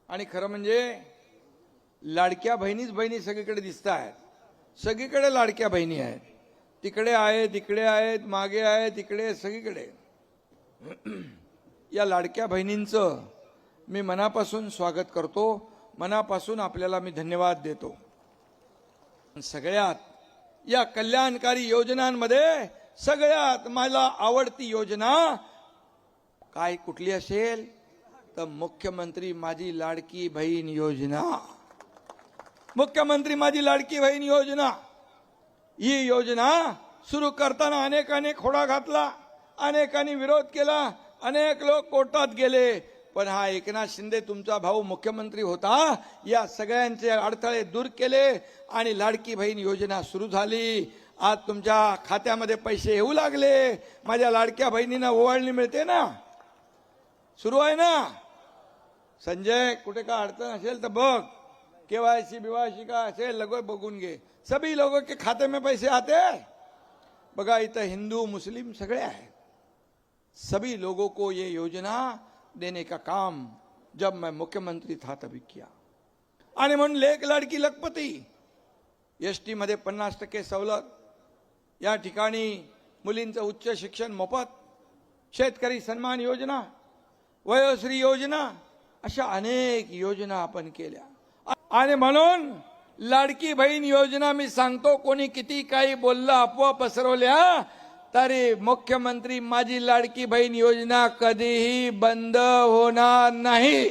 आणि खरं म्हणजे लाडक्या बहिणीच बहिणी सगळीकडे दिसत आहेत. सगळीकडे लाडक्या बहिणी आहेत. तिकडे आहेत, इकडे आहेत, मागे आहेत, इकडे, सगळीकडे. या लाडक्या बहिणींचं मी मनापासून स्वागत करतो. मनापासून आपल्याला मी धन्यवाद देतो. सगळ्यात या कल्याणकारी योजनांमध्ये सगळ्यात मला आवडती योजना काय कुठली असेल तर मुख्यमंत्री माझी लाडकी बहीण योजना. मुख्यमंत्री माझी लाडकी बहीण योजना ही योजना सुरू करताना अनेकांनी खोडा घातला, अनेकांनी विरोध केला, अनेक लोक कोर्टात गेले. पण हा एकनाथ शिंदे तुमचा भाऊ मुख्यमंत्री होता, या सगळ्यांचे अडथळे दूर केले आणि लाडकी बहीण योजना सुरू झाली. आज तुमच्या खात्यामध्ये पैसे येऊ लागले. माझ्या लाडक्या बहिणींना ओवाळणी मिळते ना, सुरू आहे ना. संजय कुठे का अडचण असेल तर बघ, केवायसी बिवायसी का असेल लगो बघून घे. सभी लोगों के खाते में पैसे आते हैं. बघा इथं हिंदू मुस्लिम सगळे आहेत. सभी लोगों को ये योजना देने का काम जब मैं मुख्यमंत्री था तभी किया. आणि म्हणून लेक लाडकी लखपती, एसटी मध्ये 50% सवलत, या ठिकाणी मुलींचं उच्च शिक्षण मोफत, शेतकरी सन्मान योजना, वयोश्री योजना, अशा अनेक योजना आपण केल्या. आणि म्हणून लाडकी बहीण योजना मी सांगतो, कोणी किती काही बोललं, अफवा पसरवल्या, तरी मुख्यमंत्री माझी लाडकी बहीण योजना कधीही बंद होणार नाही.